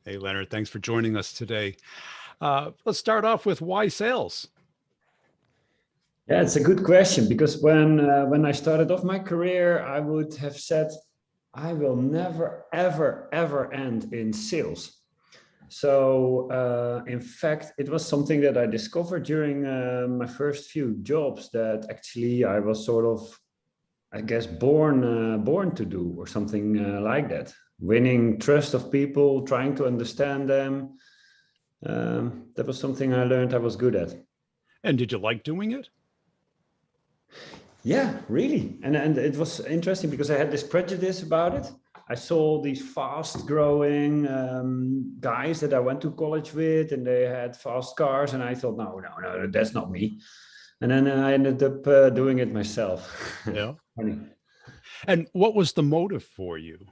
Hey, Leonard, thanks for joining us today. Let's start off with why sales? Yeah, it's a good question because when I started off my career, I would have said, I will never, ever, ever end in sales. So in fact, it was something that I discovered during my first few jobs that actually I was sort of, I guess, born to do or something like that. Winning trust of people, trying to understand them. That was something I learned I was good at. And did you like doing it? Yeah, really. And it was interesting because I had this prejudice about it. I saw these fast growing guys that I went to college with, and they had fast cars. And I thought, no, that's not me. And then I ended up doing it myself. Yeah. Funny. And what was the motive for you?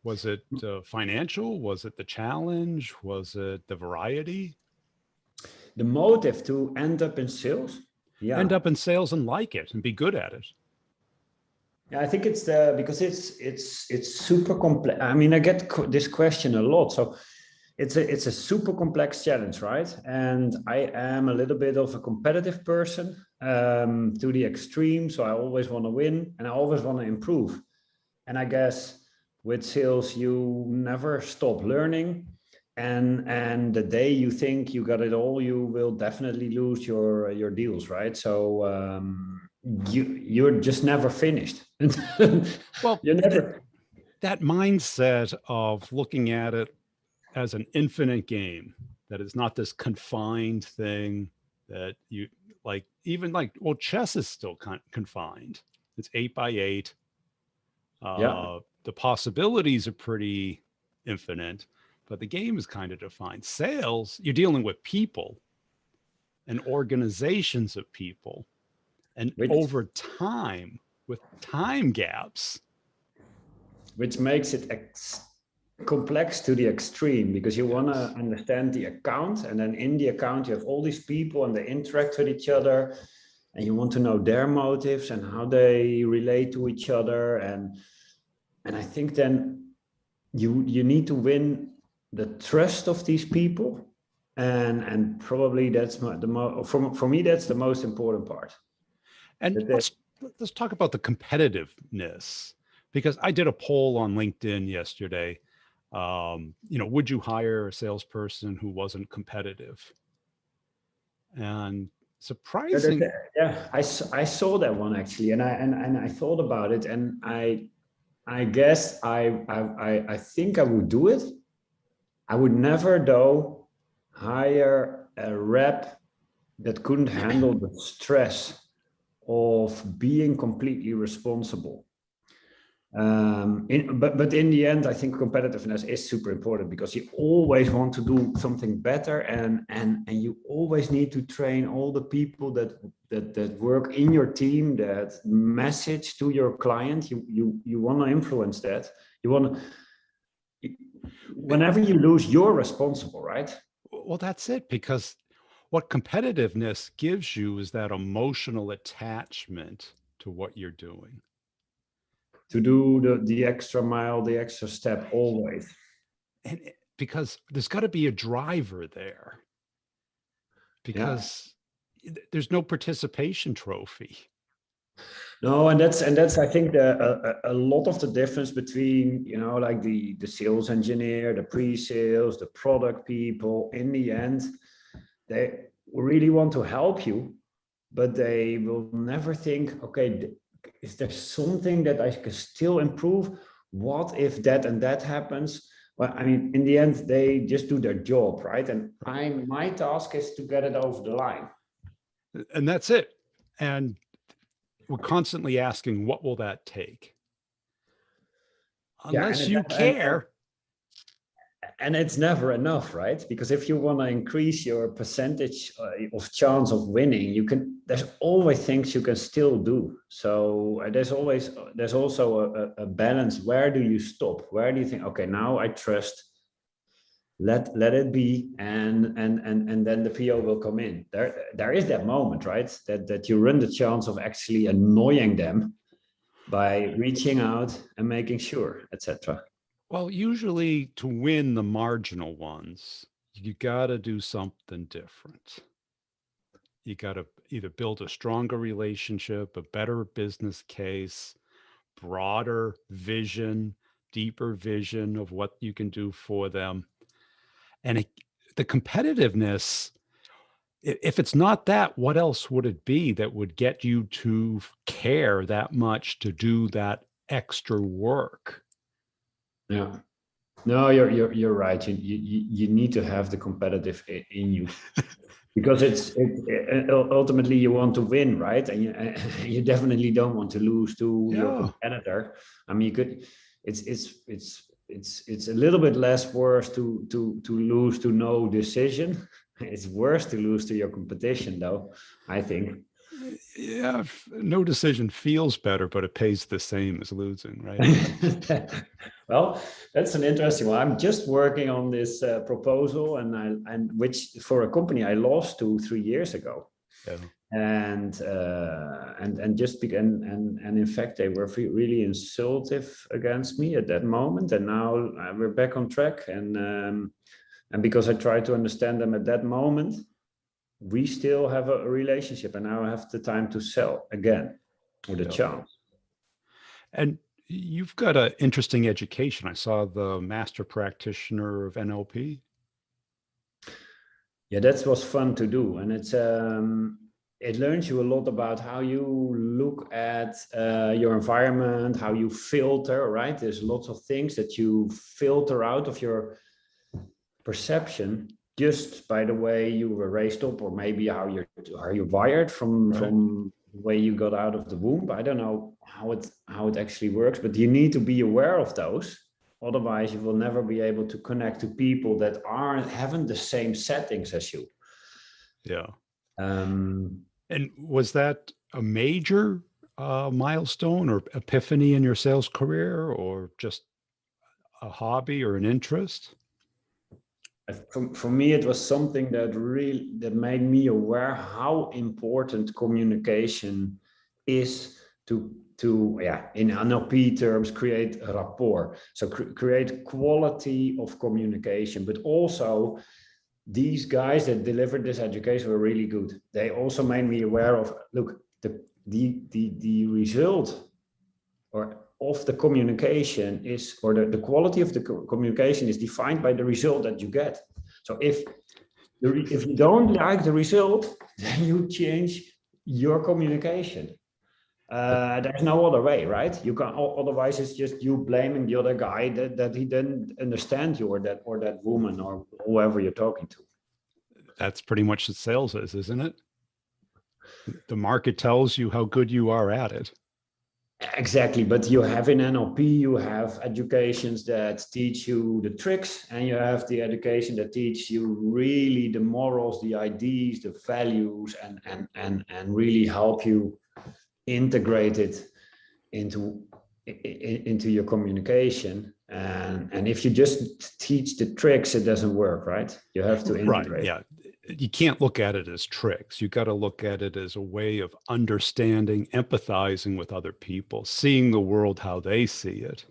Was it financial? Was it the challenge? Was it the variety? The motive to end up in sales. Yeah. End up in sales and like it and be good at it. Yeah, I think it's because it's super complex. I mean, I get this question a lot. So it's a super complex challenge, right? And I am a little bit of a competitive person to the extreme. So I always want to win and I always want to improve. And I guess with sales, you never stop learning. And the day you think you got it all, you will definitely lose your deals, right? So you're just never finished. Well, you never. That mindset of looking at it as an infinite game, that it's not this confined thing that you like, even like, well, chess is still confined. It's 8x8. Yeah. The possibilities are pretty infinite, but the game is kind of defined. Sales, you're dealing with people and organizations of people, and over time, with time gaps. Which makes it complex to the extreme, because you want to understand the account, and then in the account you have all these people and they interact with each other, and you want to know their motives and how they relate to each other. And I think then you need to win the trust of these people, and probably that's for me that's the most important part. And let's talk about the competitiveness, because I did a poll on LinkedIn yesterday. Would you hire a salesperson who wasn't competitive? And surprising. Yeah, I saw that one actually, and I thought about it, and I guess I think I would do it. I would never, though, hire a rep that couldn't handle the stress of being completely responsible. But in the end, I think competitiveness is super important, because you always want to do something better, and you always need to train all the people that work in your team, that message to your client. You want to influence that. You want to, whenever you lose, you're responsible, right? Well, that's it, because what competitiveness gives you is that emotional attachment to what you're doing. To do the extra mile, the extra step, always. And because there's got to be a driver there, because there's no participation trophy. No, and that's I think a lot of the difference between, like the sales engineer, the pre-sales, the product people. In the end, they really want to help you, but they will never think, okay, is there something that I can still improve? What if that and that happens? Well, I mean, in the end, they just do their job, right? And my task is to get it over the line. And that's it. And we're constantly asking, what will that take? Unless you care. And it's never enough, right? Because if you want to increase your percentage of chance of winning, there's always things you can still do. So there's also a balance. Where do you stop? Where do you think, okay, now I trust, let it be, and then the PO will come in. There is that moment, right? That you run the chance of actually annoying them by reaching out and making sure, etc. Well, usually to win the marginal ones, you got to do something different. You got to either build a stronger relationship, a better business case, broader vision, deeper vision of what you can do for them. And the competitiveness, if it's not that, what else would it be that would get you to care that much to do that extra work? Yeah. No, you're right. You need to have the competitive in you, because ultimately you want to win, right? And you definitely don't want to lose to your Yeah. competitor. I mean, you could. It's a little bit less worse to lose to no decision. It's worse to lose to your competition, though, I think. Yeah, no decision feels better, but it pays the same as losing, right? Well, that's an interesting one. I'm just working on this proposal, and which for a company I lost to 3 years ago, Yeah. and just began, and in fact they were really insultive against me at that moment, and now we're back on track, and because I tried to understand them at that moment, we still have a relationship, and now I have the time to sell again, or the Yeah. chance. And you've got an interesting education. I saw the master practitioner of NLP. Yeah, that was fun to do, and it learns you a lot about how you look at your environment, how you filter. Right, there's lots of things that you filter out of your perception just by the way you were raised up, or maybe how you're wired from Right. from the way you got out of the womb. I don't know how it actually works, but you need to be aware of those. Otherwise, you will never be able to connect to people that haven't the same settings as you. Yeah. Um, And was that a major milestone or epiphany in your sales career, or just a hobby or an interest? for me, it was something that made me aware how important communication is to in NLP terms, create a rapport. So create quality of communication, but also these guys that delivered this education were really good. They also made me aware of, look, the result or of the communication is, or the quality of the communication is defined by the result that you get. So if you don't like the result, then you change your communication. There's no other way, right? You can, otherwise it's just you blaming the other guy that he didn't understand you, or that woman, or whoever you're talking to. That's pretty much what sales is, isn't it? The market tells you how good you are at it. Exactly, but you have in NLP, you have educations that teach you the tricks, and you have the education that teach you really the morals, the ideas, the values, and really help you integrate it into your communication. And if you just teach the tricks, it doesn't work, right? You have to integrate. Right. Yeah. You can't look at it as tricks. You got to look at it as a way of understanding, empathizing with other people, seeing the world how they see it.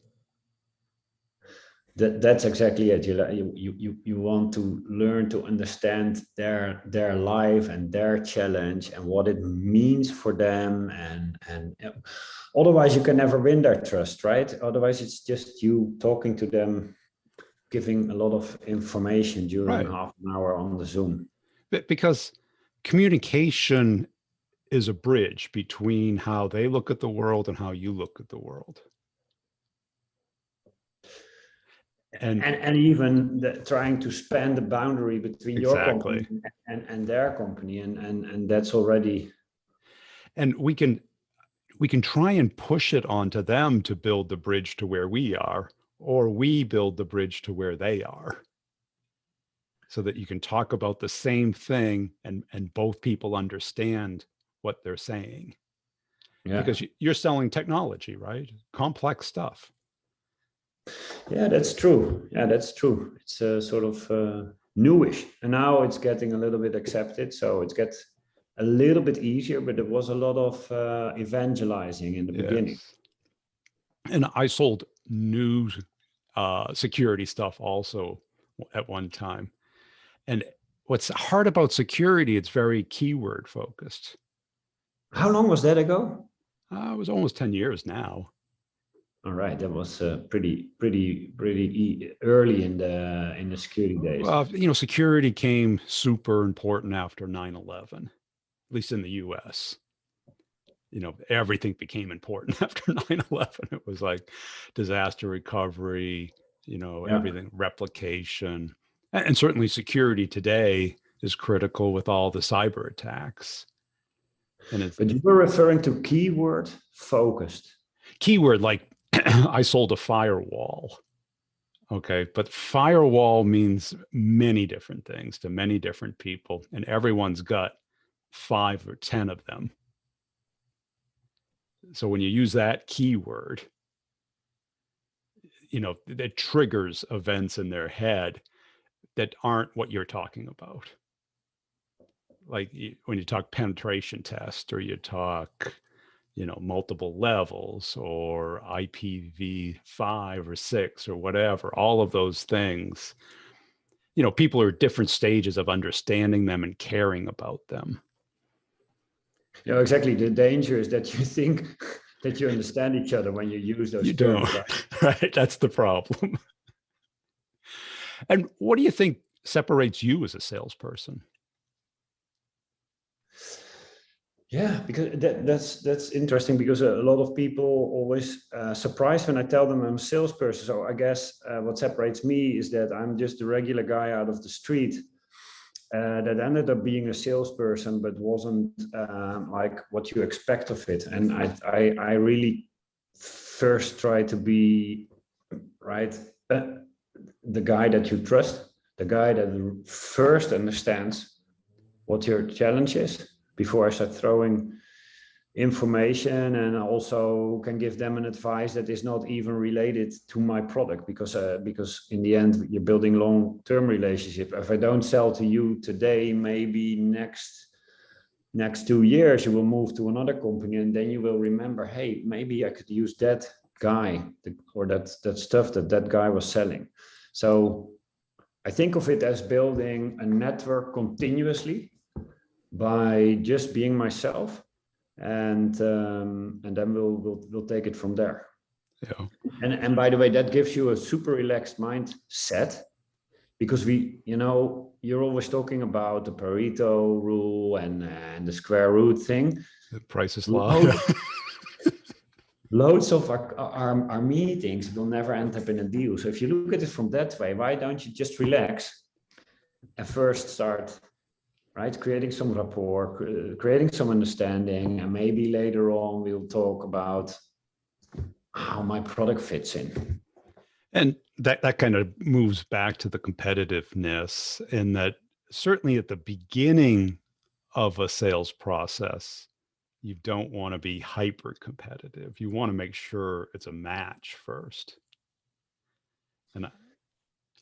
That's exactly it. You want to learn to understand their life and their challenge and what it means for them, and otherwise you can never win their trust, right? Otherwise it's just you talking to them, giving a lot of information during Right. half an hour on the Zoom. Because communication is a bridge between how they look at the world and how you look at the world. And even trying to span the boundary between your Exactly. company and their company, and that's already. And we can try and push it onto them to build the bridge to where we are, or we build the bridge to where they are, so that you can talk about the same thing and both people understand what they're saying. Yeah. Because you're selling technology, right? Complex stuff. Yeah, that's true. Yeah, that's true. It's a sort of newish, and now it's getting a little bit accepted. So it gets a little bit easier, but there was a lot of evangelizing in the beginning. Yes. And I sold new security stuff also at one time. And what's hard about security, it's very keyword focused. How long was that ago? It was almost 10 years now. All right, that was pretty early in the security days. Well, security came super important after 9/11, at least in the US. Everything became important after 9/11. It was like disaster recovery, everything, replication, and certainly security today is critical with all the cyber attacks. But you were referring to keyword focused. Keyword, like I sold a firewall. Okay. But firewall means many different things to many different people, and everyone's got 5 or 10 of them. So when you use that keyword, it triggers events in their head that aren't what you're talking about. Like when you talk penetration test, or you talk, multiple levels, or IPv5 or 6 or whatever, all of those things, people are at different stages of understanding them and caring about them. Exactly. The danger is that you think that you understand each other when you use those terms. Don't. Right? That's the problem. And what do you think separates you as a salesperson? Yeah, because that's interesting, because a lot of people always surprised when I tell them I'm a salesperson. So I guess what separates me is that I'm just a regular guy out of the street that ended up being a salesperson, but wasn't like what you expect of it. And I really first try to be the guy that you trust, the guy that first understands what your challenge is before I start throwing information, and also can give them an advice that is not even related to my product, because in the end you're building long-term relationship. If I don't sell to you today, maybe next 2 years you will move to another company, and then you will remember, hey, maybe I could use that guy or that stuff that guy was selling. So I think of it as building a network continuously by just being myself, and then we'll take it from there. Yeah. And by the way, that gives you a super relaxed mindset, because you're always talking about the Pareto rule and the square root thing. The Price is Law. Loads of our meetings will never end up in a deal. So if you look at it from that way, why don't you just relax and first start, right, creating some rapport, creating some understanding, and maybe later on we'll talk about how my product fits in. And that kind of moves back to the competitiveness, in that certainly at the beginning of a sales process, you don't want to be hyper competitive. You want to make sure it's a match first. And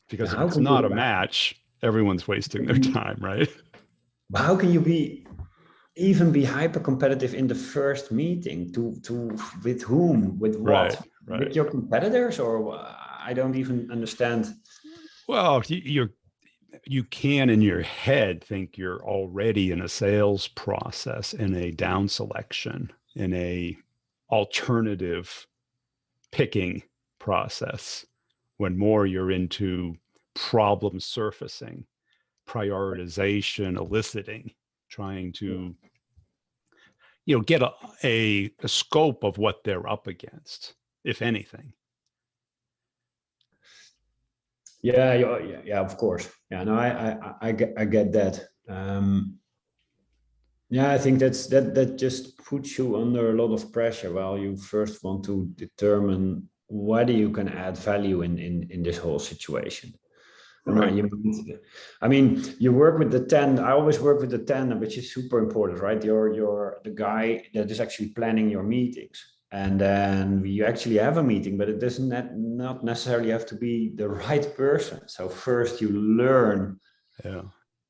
because if it's not a match, everyone's wasting their time, right? But how can you even be hyper competitive in the first meeting? With whom? With what? Right. With your competitors? Or I don't even understand. Well, you can in your head think you're already in a sales process, in a down selection, in a alternative picking process, when more you're into problem surfacing, prioritization, eliciting, trying to get a scope of what they're up against, if anything. Yeah, of course. Yeah, no, I get that. Yeah, I think that just puts you under a lot of pressure while you first want to determine whether you can add value in this whole situation. Right. I mean, you work with the 10. I always work with the 10, which is super important, right? You're the guy that is actually planning your meetings. And then you actually have a meeting, but it doesn't not necessarily have to be the right person. So first you learn,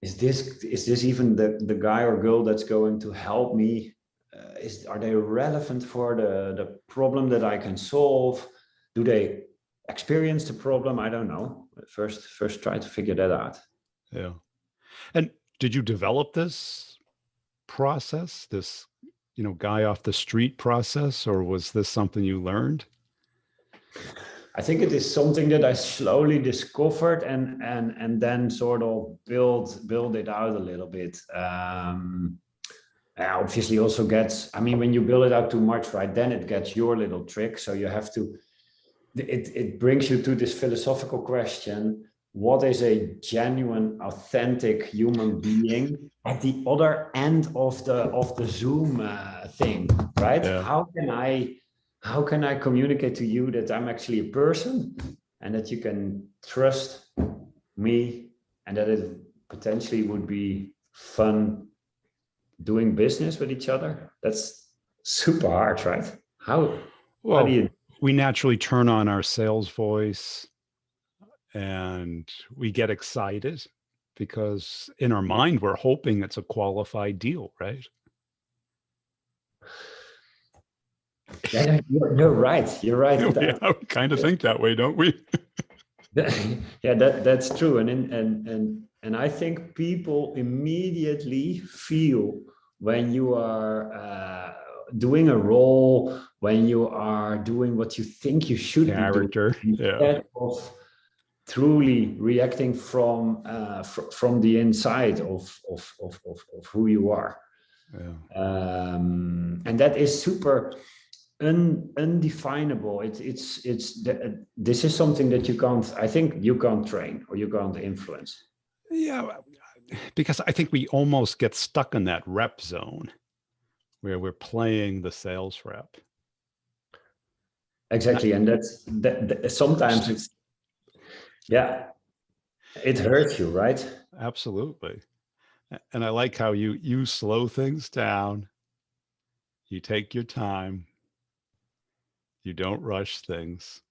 is this even the guy or girl that's going to help me? Are they relevant for the problem that I can solve? Do they experience the problem? I don't know. First try to figure that out. Yeah. And did you develop this process, this, guy off the street process, or was this something you learned? I think it is something that I slowly discovered and then sort of build it out a little bit. Obviously also gets, I mean, when you build it out too much, right, then it gets your little trick. So you have to, it brings you to this philosophical question: what is a genuine, authentic human being at the other end of the Zoom thing, right? Yeah. How can I communicate to you that I'm actually a person and that you can trust me and that it potentially would be fun doing business with each other? That's super hard, right? How do you? We naturally turn on our sales voice and we get excited because in our mind, we're hoping it's a qualified deal, right? Yeah, you're right. You're right. We kind of think that way, don't we? Yeah, that's true. And I think people immediately feel when you are doing a role, when you are doing what you think you should be doing, instead of truly reacting from the inside of who you are. Yeah. And that is super undefinable. This is something that I think you can't train or you can't influence. Yeah, because I think we almost get stuck in that rep zone where we're playing the sales rep. Exactly. And that sometimes it's, yeah, it hurts you, right? Absolutely. And I like how you slow things down. You take your time. You don't rush things.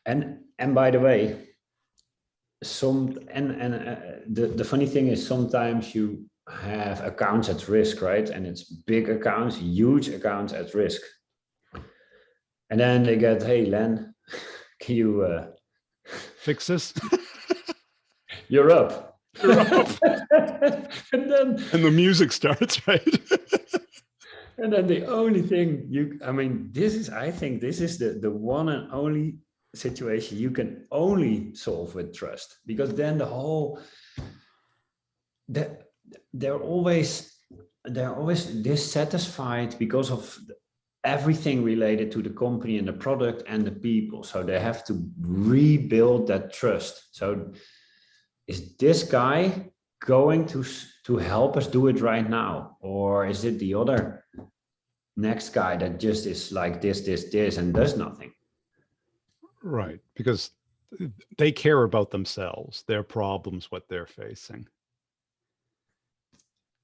And by the way, the funny thing is sometimes you have accounts at risk, right? And it's big accounts, huge accounts at risk. And then they get, hey, Len, can you fix this? You're up. You're up. and the music starts, right? And then the only thing I think this is the one and only situation you can only solve with trust, because then they're always dissatisfied because of everything related to the company and the product and the people. So they have to rebuild that trust. So is this guy going to help us do it right now? Or is it the other next guy that just is like this, and does nothing? Right, because they care about themselves, their problems, what they're facing.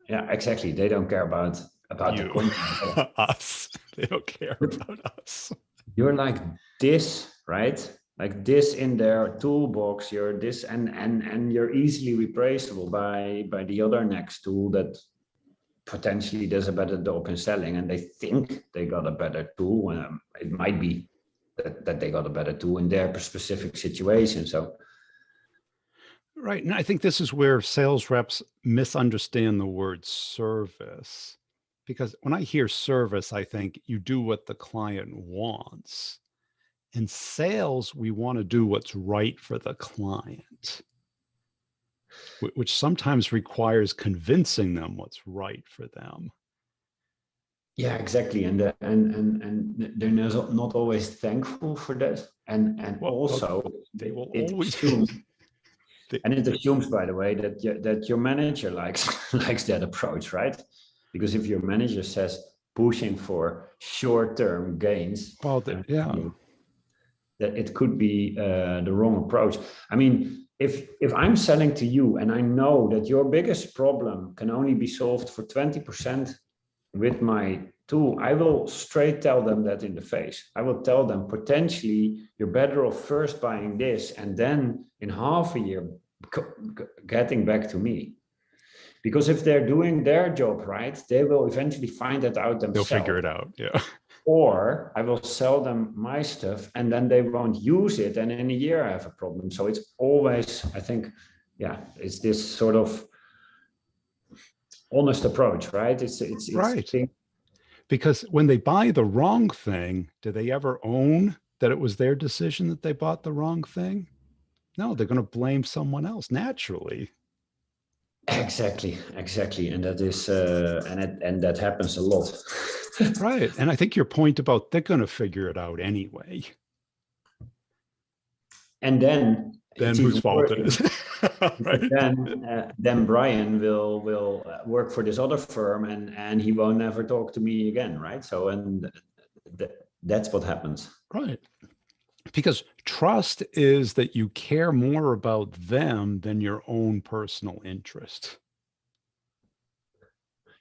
Yeah, exactly. They don't care about you. The company. Us. They don't care about us. You're like this, right? Like this in their toolbox. You're this, and you're easily replaceable by the other next tool that potentially does a better job in selling, and they think they got a better tool. It might be that they got a better tool in their specific situation. So. Right. And I think this is where sales reps misunderstand the word service, because when I hear service, I think you do what the client wants. In sales, we want to do what's right for the client, which sometimes requires convincing them what's right for them. Yeah, exactly. And they're not always thankful for that. And also they will always assume. And it assumes, by the way, that your manager likes that approach, right? Because if your manager says pushing for short-term gains, that it could be the wrong approach. I mean, if I'm selling to you and I know that your biggest problem can only be solved for 20% with my tool, I will straight tell them that in the face. I will tell them potentially you're better off first buying this and then in half a year getting back to me. Because if they're doing their job right, they will eventually find that out themselves. They'll figure it out. Yeah. or I will sell them my stuff and then they won't use it. And in a year I have a problem. So it's always, I think, yeah, it's this sort of honest approach, right? It's right. Because when they buy the wrong thing, do they ever own that it was their decision that they bought the wrong thing? No, they're going to blame someone else naturally. Exactly. And that is, and that happens a lot. Right. And I think your point about they're going to figure it out anyway. And then whose fault it is. Right? Then Brian will work for this other firm and he won't never talk to me again, right? So, and that's what happens. Right. Because trust is that you care more about them than your own personal interest.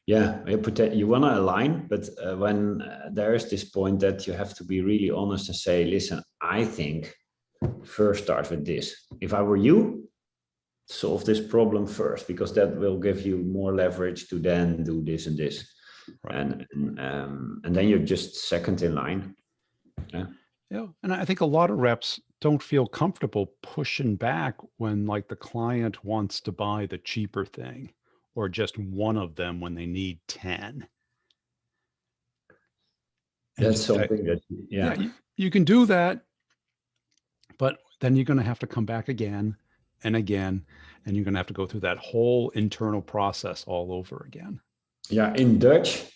Yeah, you want to align, but when there is this point that you have to be really honest and say, listen, I think first start with this. If I were you, solve this problem first, because that will give you more leverage to then do this and this. Right. And then you're just second in line. Yeah. Yeah. And I think a lot of reps don't feel comfortable pushing back when like the client wants to buy the cheaper thing or just one of them when they need 10. That's something that, you can do that, but then you're going to have to come back again and again, and you're going to have to go through that whole internal process all over again. Yeah, in Dutch,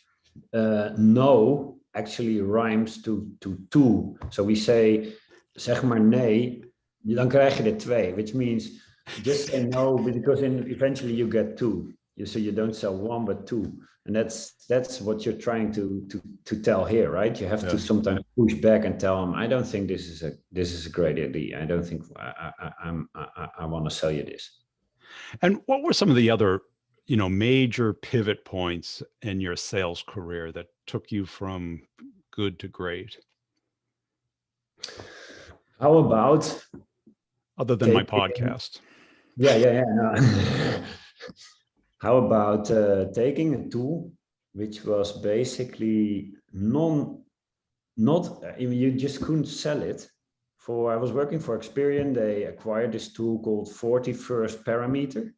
no actually rhymes to two. So we say, zeg maar nee, dan krijg je er twee, which means just say no, because eventually you get two. So you don't sell one, but two. And that's what you're trying to tell here, right? You have to sometimes push back and tell them, I don't think this is a great idea. I don't think I want to sell you this. And what were some of the other, major pivot points in your sales career that took you from good to great? How about other than my podcast? Yeah. No. How about taking a tool which was basically you just couldn't sell it. I was working for Experian. They acquired this tool called 41st Parameter.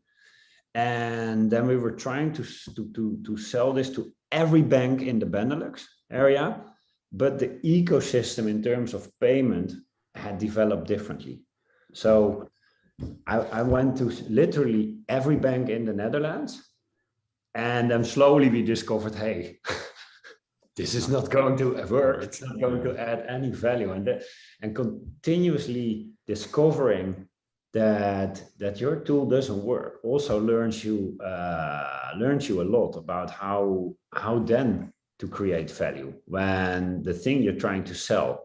And then we were trying to sell this to every bank in the Benelux area, but the ecosystem in terms of payment had developed differently. So I went to literally every bank in the Netherlands, and then slowly we discovered, hey, this is not going to work. It's not going to add any value. And continuously discovering that your tool doesn't work also learns you a lot about how then to create value when the thing you're trying to sell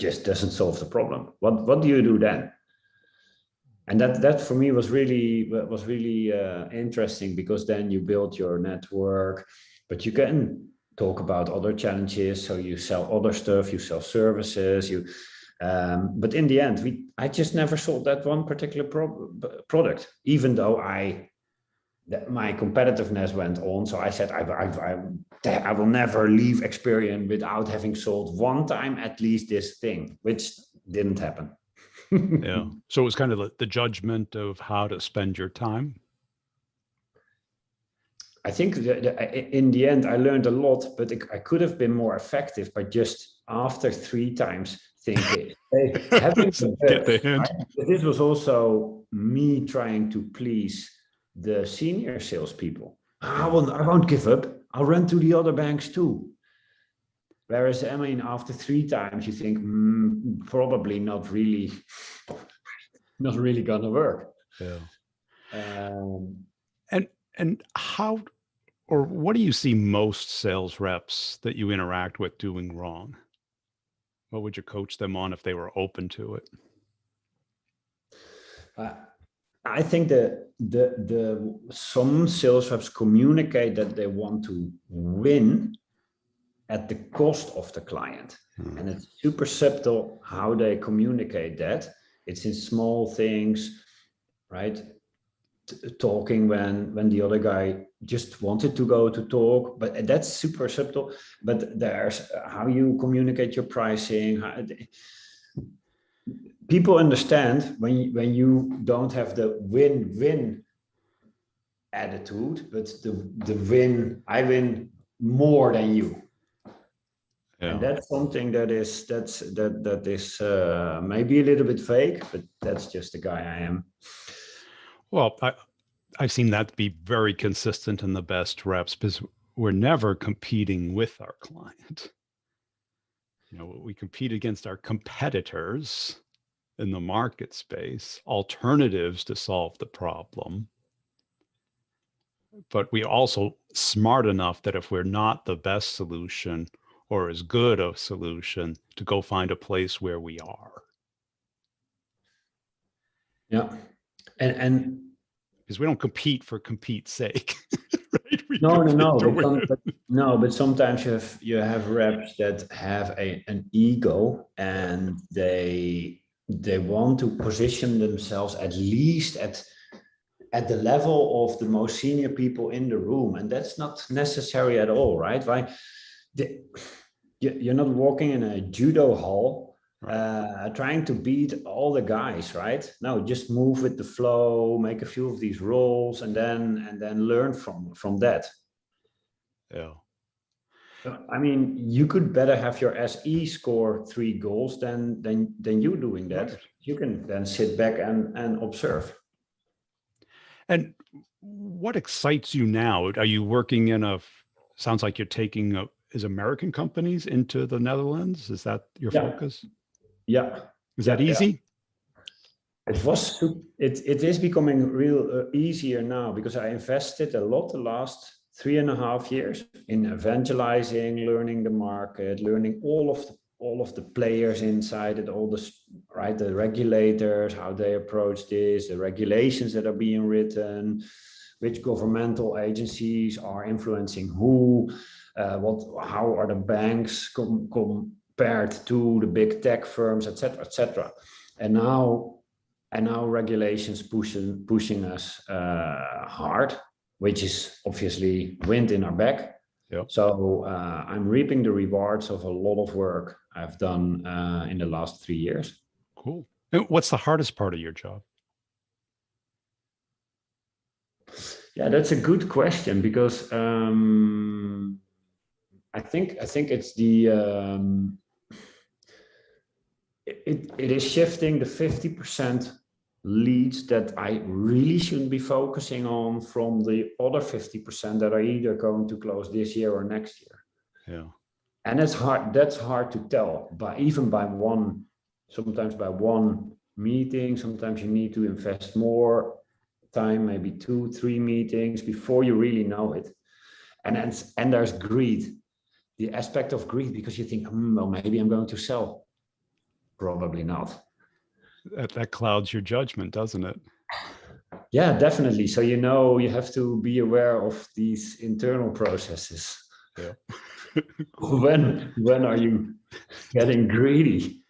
just doesn't solve the problem. What do you do then? And that for me was really interesting, because then you build your network, but you can talk about other challenges. So you sell other stuff, you sell services, but in the end, I just never sold that one particular product, even though my competitiveness went on. So I said, I will never leave Experian without having sold one time at least this thing, which didn't happen. Yeah. So it was kind of the judgment of how to spend your time. I think in the end, I learned a lot, but I could have been more effective by just after 3 times thinking, hey, get the hint. Right? This was also me trying to please the senior salespeople. I won't give up. I'll run to the other banks too. Whereas, I mean, after 3 times, you think probably not really gonna work. Yeah. And how, or what do you see most sales reps that you interact with doing wrong? What would you coach them on if they were open to it? I think that some sales reps communicate that they want to win at the cost of the client. And it's super subtle how they communicate that. It's in small things, right? talking when the other guy just wanted to go to talk, but that's super subtle. But there's how you communicate your pricing. People understand when you don't have the win-win attitude, but the win, I win more than you. Yeah. And that's something that is maybe a little bit fake, but that's just the guy I am. Well, I've seen that be very consistent in the best reps, because we're never competing with our client. You know, we compete against our competitors in the market space, alternatives to solve the problem. But we're also smart enough that if we're not the best solution or as good a solution, to go find a place where we are. Yeah. And because we don't compete for compete's sake. Right? But sometimes you have reps that have an ego, and they want to position themselves at least at the level of the most senior people in the room, and that's not necessary at all, right? You're not walking in a judo hall trying to beat all the guys, right? No, just move with the flow, make a few of these rolls, and then learn from that. Yeah. I mean, you could better have your SE score 3 goals than you doing that. Right. You can then sit back and observe. And what excites you now? Are you working in sounds like you're taking is American companies into the Netherlands? Is that your focus? Yeah. Is that easy? Yeah. It is becoming real easier now, because I invested a lot the last 3.5 years in evangelizing, learning the market, learning all of the players inside it, the regulators, how they approach this, the regulations that are being written, which governmental agencies are influencing who, how are the banks compared to the big tech firms, etc., etc. And now regulations pushing us hard, which is obviously wind in our back. Yep. So I'm reaping the rewards of a lot of work I've done in the last 3 years. Cool. And what's the hardest part of your job? Yeah, that's a good question, because I think it's it is shifting the 50% leads that I really shouldn't be focusing on from the other 50% that are either going to close this year or next year. Yeah. And that's hard to tell, sometimes by one meeting. Sometimes you need to invest more time, maybe 2-3 meetings before you really know it. And there's greed, the aspect of greed, because you think, well, maybe I'm going to sell. Probably not. That clouds your judgment, doesn't it? Yeah, definitely. So you have to be aware of these internal processes. Yeah. When are you getting greedy?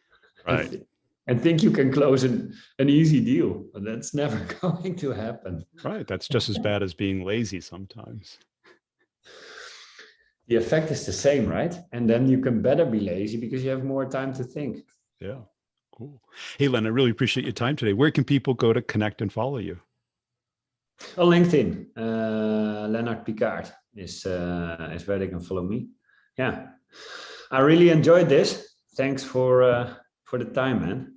Right. And think you can close an easy deal, but that's never going to happen. Right. That's just as bad as being lazy sometimes. The effect is the same, right? And then you can better be lazy because you have more time to think. Yeah. Cool. Hey, Len, I really appreciate your time today. Where can people go to connect and follow you? On LinkedIn, Lennart Picard is where they can follow me. Yeah. I really enjoyed this. Thanks for the time, man.